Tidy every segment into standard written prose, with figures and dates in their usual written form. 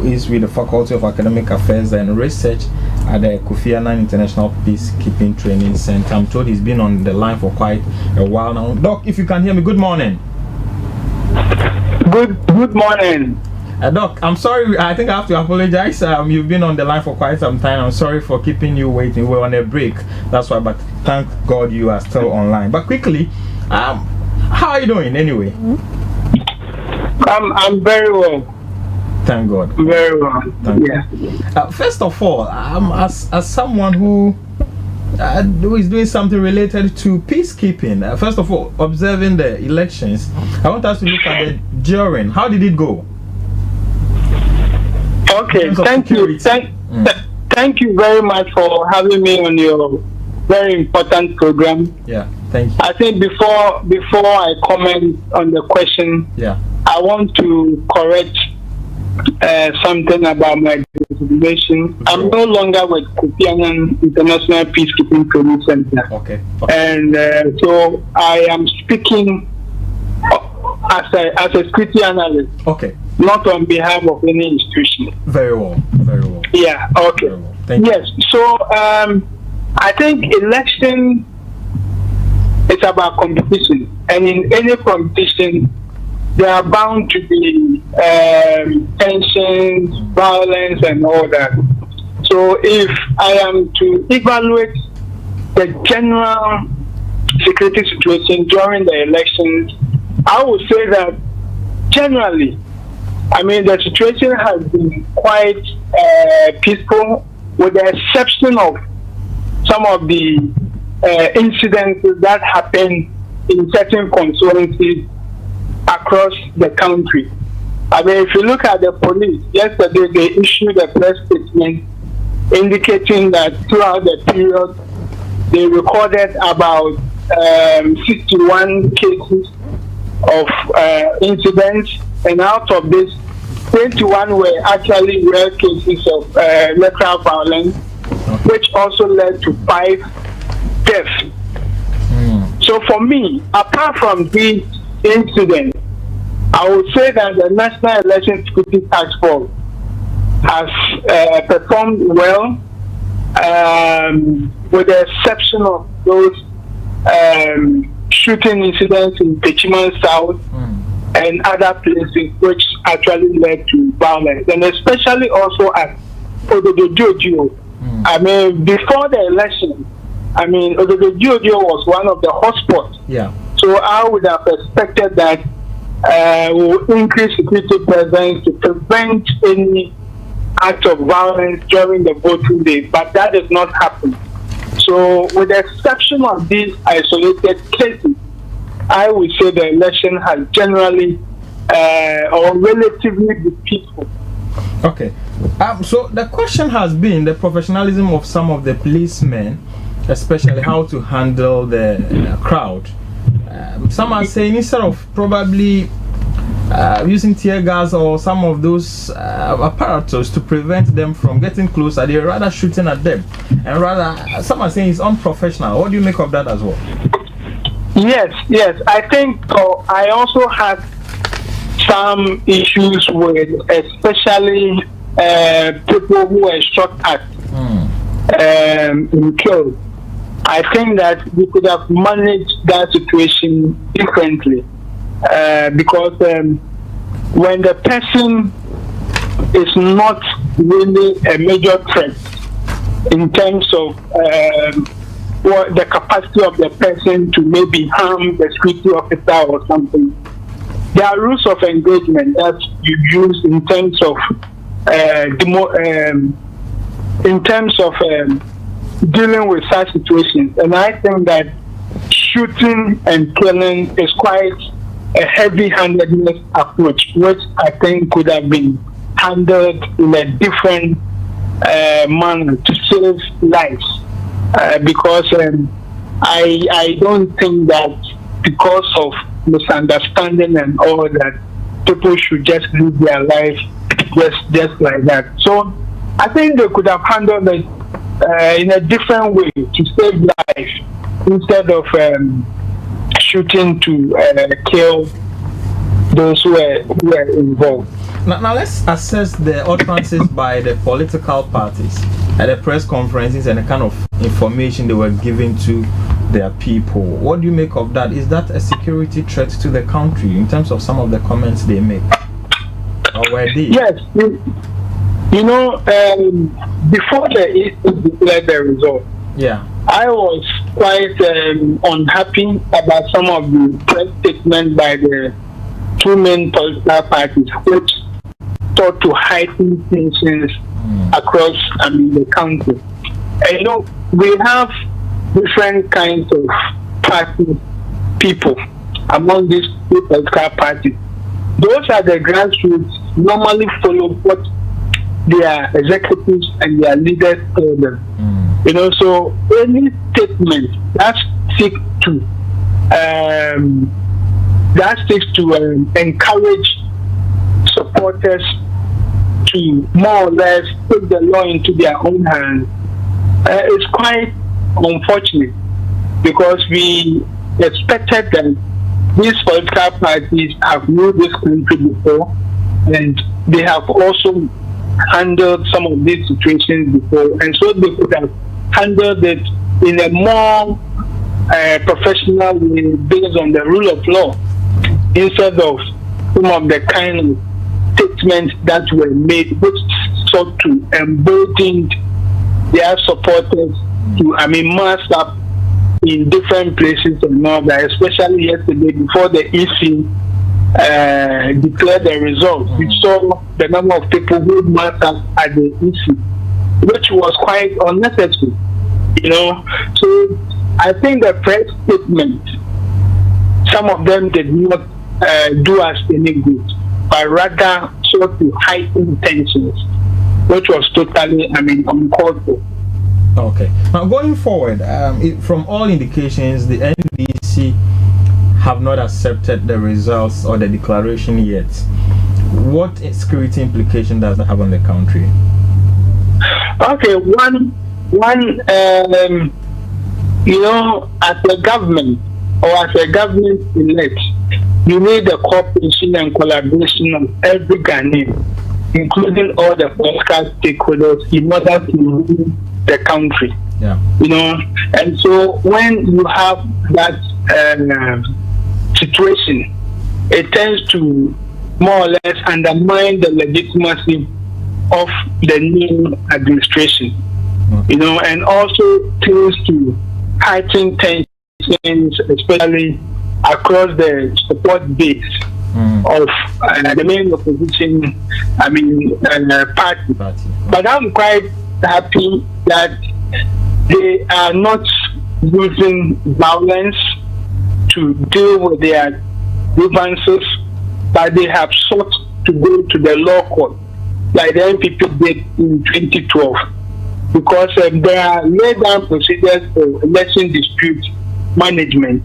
who is with the Faculty of Academic Affairs and Research at the KOFI International Peacekeeping Training Center. I'm told he's been on the line for quite a while now. Doc, if you can hear me, good morning. Good morning. Doc, I'm sorry, I think I have to apologize. You've been on the line for quite some time. I'm sorry for keeping you waiting. We're on a break, that's why, but thank God you are still online. But quickly, how are you doing anyway? I'm very well. Thank God. Very well. Thank God. First of all, as someone who is doing something related to peacekeeping, first of all, observing the elections, I want us to look at the during. How did it go? Okay, thank you. Thank you very much for having me on your very important program. Yeah, thank you. I think before I comment on the question, I want to correct something about my designation. I'm no longer with KOFI International Peacekeeping Training Center. Okay. And so I am speaking as a security analyst. Okay. Not on behalf of any institution. Very well. Yeah, okay. Well. Thank you. Yes, so I think election is about competition. And in any competition, there are bound to be tensions, violence, and all that. So if I am to evaluate the general security situation during the elections, I would say that generally, I mean, the situation has been quite peaceful, with the exception of some of the incidents that happen in certain constituencies across the country. I mean, if you look at the police, yesterday they issued a press statement indicating that throughout the period they recorded about 61 cases of incidents, and out of this, 21 were actually rare cases of electoral violence, which also led to 5 deaths. So for me, apart from these incidents, I would say that the National Election Security Task Force has performed well, with the exception of those shooting incidents in Pechiman South and other places which actually led to violence, and especially also at Ododo. I mean, before the election, I mean, Ododo was one of the hotspots. Yeah. So I would have expected that we'll increase security presence to prevent any act of violence during the voting day, but that does not happen. So with the exception of these isolated cases, I would say the election has generally or relatively been peaceful. Okay. So the question has been the professionalism of some of the policemen, especially how to handle the crowd. Some are saying instead of probably using tear gas or some of those apparatus to prevent them from getting closer, they're rather shooting at them. And rather, some are saying it's unprofessional. What do you make of that as well? Yes. I think I also had some issues with especially people who were shot at and killed. I think that we could have managed that situation differently, because when the person is not really a major threat in terms of the capacity of the person to maybe harm the security officer or something, there are rules of engagement that you use in terms of dealing with such situations. And I think that shooting and killing is quite a heavy-handedness approach, which I think could have been handled in a different manner to save lives. Because I don't think that because of misunderstanding and all that, people should just live their life just like that. So I think they could have handled it in a different way to save life instead of shooting to kill those who were involved. Now let's assess the utterances by the political parties at the press conferences and the kind of information they were giving to their people. What do you make of that? Is that a security threat to the country in terms of some of the comments they make? Or were they? Yes. You know, before the EC declared the result, I was quite unhappy about some of the press statements by the two main political parties, which sought to heighten tensions across the country. And you know, we have different kinds of party people among these two political parties. Those are the grassroots normally follow what their executives and their leaders tell them. You know, so any statement that seeks to encourage supporters to more or less take the law into their own hands is quite unfortunate, because we expected that these political parties have ruled this country before, and they have also handled some of these situations before, and so they could have handled it in a more professional way based on the rule of law, instead of some of the kind of statements that were made which sought to embolden their supporters to mass up in different places and all that, especially yesterday before the EC declared the results. We saw the number of people who massed up at the EC, which was quite unnecessary, you know. So I think the press statement, some of them did not do us any good, but rather sought to heighten tensions, which was totally, uncalled for. Okay. Now going forward, from all indications, the NDC have not accepted the results or the declaration yet. What security implication does that have on the country? Okay, one, you know, as a government or as a government elect, you need the cooperation and collaboration of every Ghanaian, including all the political stakeholders, in order to rule the country. Yeah. You know, and so when you have that situation, it tends to more or less undermine the legitimacy of the new administration. You know, and also tends to heighten tensions, especially across the support base of the main opposition, party. But I'm quite happy that they are not using violence to deal with their grievances, but they have sought to go to the law court, like the NPP did in 2012, because there are laid down procedures for election dispute management.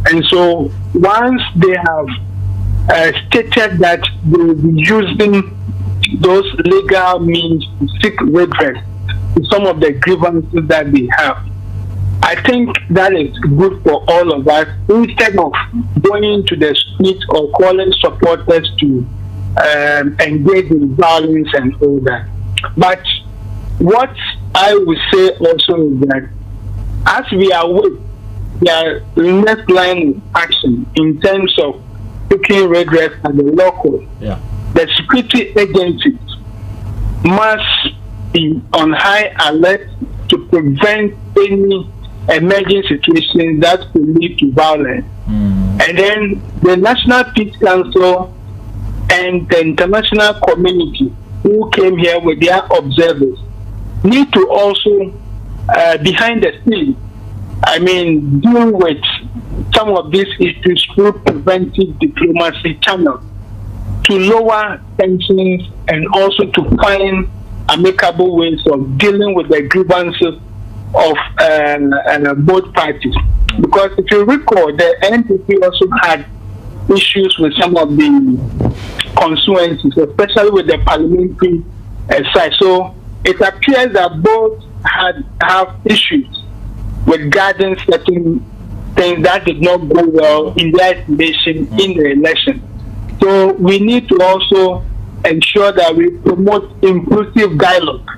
And so once they have stated that they will be using those legal means to seek redress to some of the grievances that they have, I think that is good for all of us, instead of going to the street or calling supporters to engage in violence and all that. But what I would say also is that as we await their next line of action in terms of taking redress at the local, the security agencies must be on high alert to prevent any emerging situations that could lead to violence. And then the National Peace Council and the international community who came here with their observers need to also, behind the scenes, deal with some of these issues through preventive diplomacy channels to lower tensions and also to find amicable ways of dealing with the grievances of both parties. Because if you recall, the NPP also had issues with some of the constituencies, especially with the parliamentary side. So it appears that both have issues regarding certain things that did not go well in their estimation in the election. So we need to also ensure that we promote inclusive dialogue,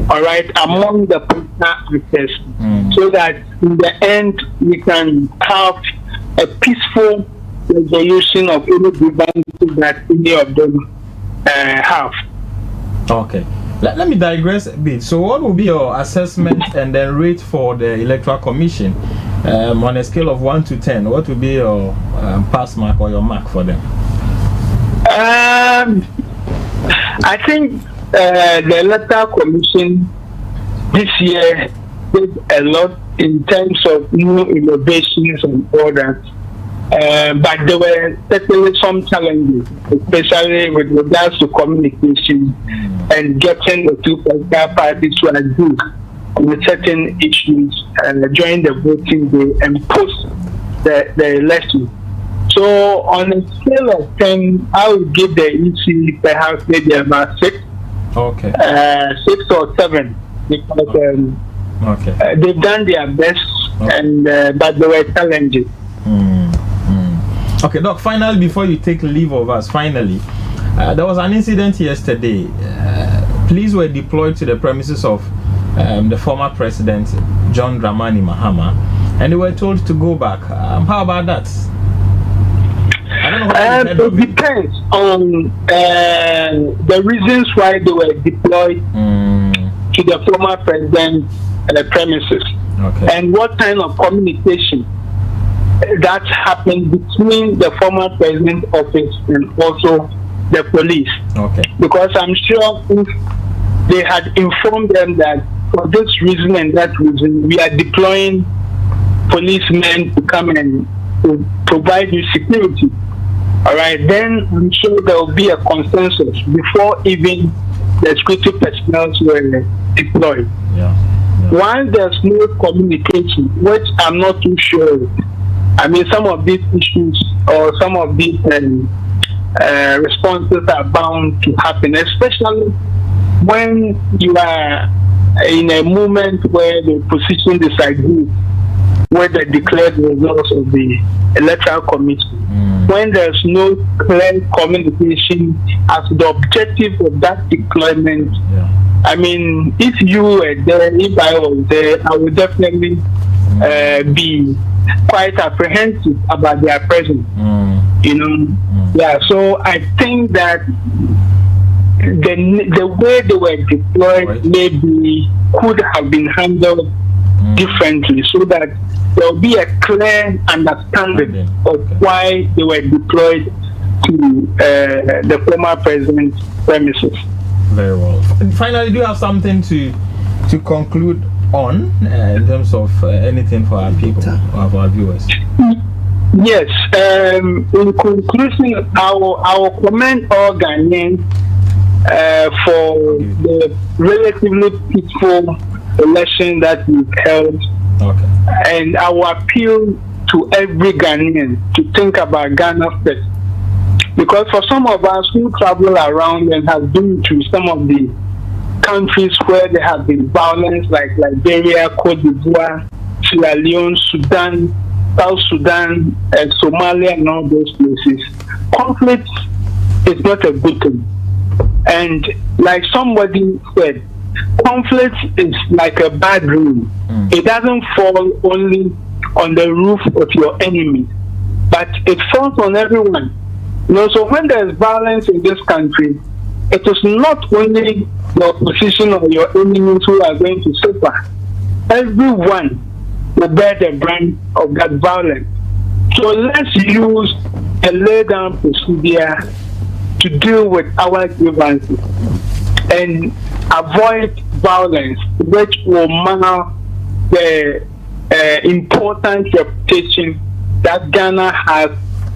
all right, among the partner actors, so that in the end we can have a peaceful resolution of any grievances that any of them have. Okay. Let me digress a bit. So what will be your assessment and then rate for the Electoral Commission on a scale of 1 to 10? What will be your pass mark or your mark for them? I think the Electoral Commission this year did a lot in terms of new innovations and all that. But there were certainly some challenges, especially with regards to communication and getting the two political parties to agree on certain issues during the voting day and post the election. So on a scale of 10, I would give the EC perhaps maybe about 6. Okay. 6 or 7, because they've done their best, and but there were challenges. Okay, Doc, finally, before you take leave of us, finally, there was an incident yesterday. Police were deployed to the premises of the former president, John Dramani Mahama, and they were told to go back. How about that? I don't know. It depends on the reasons why they were deployed to the former president's premises, and what kind of communication that happened between the former president's office and also the police. Okay. Because I'm sure if they had informed them that for this reason and that reason we are deploying policemen to come and to provide you security, all right, then I'm sure there will be a consensus before even the security personnel were deployed. Once there's no communication, which I'm not too sure, I mean, some of these issues or some of these responses are bound to happen, especially when you are in a moment where the opposition disagrees with the declared results of the Electoral Commission. When there's no clear communication as to the objective of that deployment, I mean, if you were there, if I was there, I would definitely be quite apprehensive about their presence. You know, so I think that the way they were deployed maybe could have been handled differently, so that there will be a clear understanding of why they were deployed to the former president's premises. Very well. And finally, do you have something to conclude on in terms of anything for our people, of our viewers? Yes. In conclusion, our comment all Ghanaians for the relatively peaceful election that we held, and our appeal to every Ghanaian to think about Ghana first. Because for some of us who travel around and have been to some of the countries where there have been violence, like Liberia, Cote d'Ivoire, Sierra Leone, Sudan, South Sudan, and Somalia, and all those places, conflict is not a good thing. And like somebody said, conflict is like a bad rain. It doesn't fall only on the roof of your enemy, but it falls on everyone. You know, so when there's violence in this country, it is not only the opposition or your enemies who are going to suffer. Everyone will bear the brunt of that violence. So let's use a lay-down procedure to deal with our grievances and avoid violence, which will mar the important reputation that Ghana has,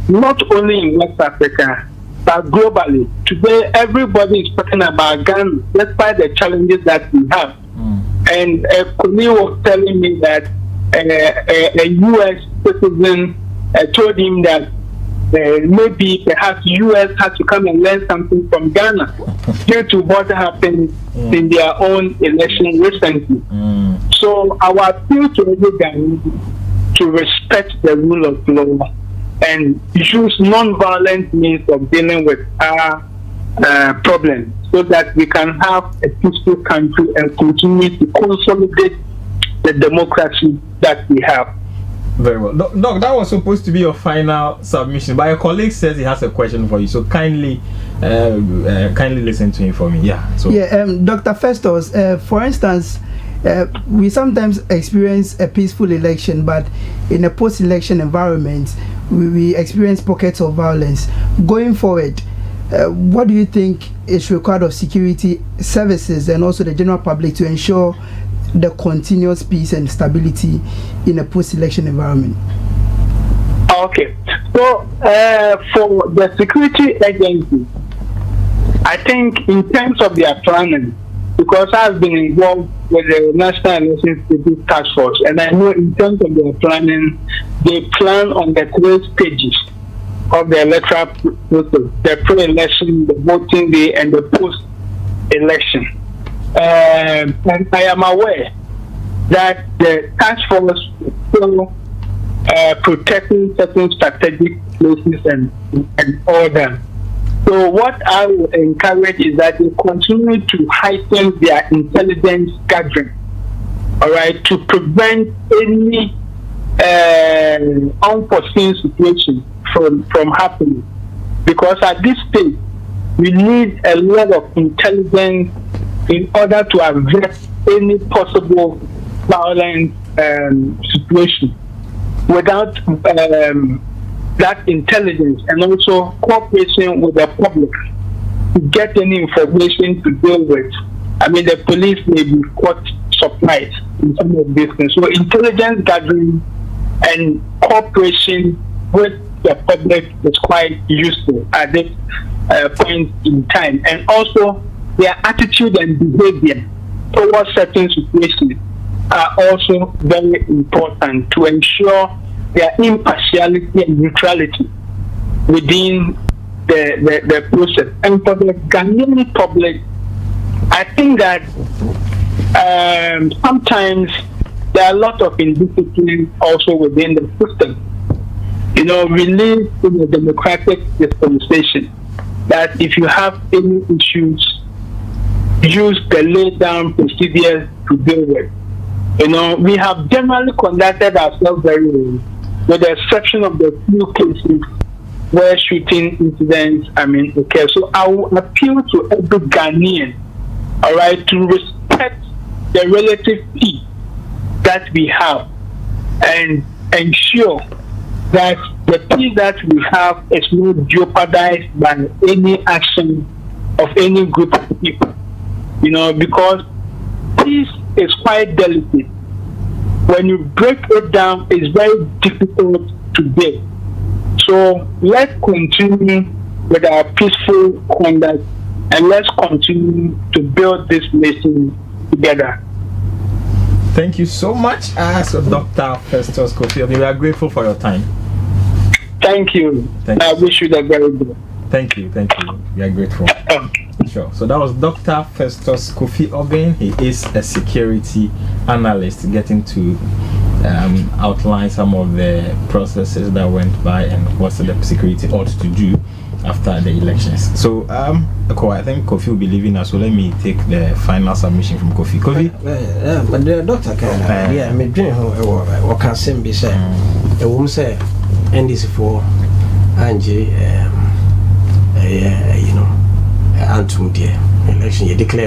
not only in West Africa, but globally. Today, everybody is talking about Ghana, despite the challenges that we have. And a colleague was telling me that a U.S. citizen told him that maybe perhaps U.S. has to come and learn something from Ghana due to what happened in their own election recently. So our appeal to every Ghanaian to respect the rule of law and use non-violent means of dealing with our problem, so that we can have a peaceful country and continue to consolidate the democracy that we have. Very well. Doc, that was supposed to be your final submission, but your colleague says he has a question for you, so kindly listen to him for me. Yeah. So Dr. Festus, for instance, we sometimes experience a peaceful election, but in a post-election environment, we experience pockets of violence. Going forward, what do you think is required of security services and also the general public to ensure the continuous peace and stability in a post-election environment? Okay, so for the security agency, I think in terms of their planning, because I've been involved with the National Election Security Task Force, and I know in terms of their planning, they plan on the 3 stages of the electoral process: the pre-election, the voting day, and the post-election. And I am aware that the task force is still protecting certain strategic places and all that. So what I will encourage is that they continue to heighten their intelligence gathering, all right, to prevent any unforeseen situation from happening. Because at this stage, we need a lot of intelligence in order to avert any possible violent situation. Without that intelligence and also cooperation with the public to get any information to deal with, I mean, the police may be caught surprise in some of these things. So intelligence gathering and cooperation with the public is quite useful at this point in time. And also their attitude and behavior towards certain situations are also very important to ensure their impartiality and neutrality within the process. And for the Ghanaian public, I think that sometimes there are a lot of indiscipline also within the system. You know, we live in a democratic dispensation that if you have any issues, use the laid down procedures to deal with. You know, we have generally conducted ourselves very well, with the exception of the few cases where shooting incidents, occur. So I will appeal to every Ghanaian, all right, to respect the relative peace that we have and ensure that the peace that we have is not jeopardized by any action of any group of people. You know, because peace is quite delicate. When you break it down, it's very difficult to get. So let's continue with our peaceful conduct and let's continue to build this nation together. Thank you so much, so Dr. Festus KOFI. We are grateful for your time. Thank you. I wish you the very good. Thank you. We are grateful. Sure. So that was Dr. Festus KOFI AUBYN. He is a security analyst, getting to outline some of the processes that went by and what the security ought to do after the elections. So, I think KOFI will be leaving us. So let me take the final submission from KOFI. KOFI. But the doctor can. Yeah, I'm doing what can send be said. A woman say, NDC for Angie. You know. Antum dear election you declare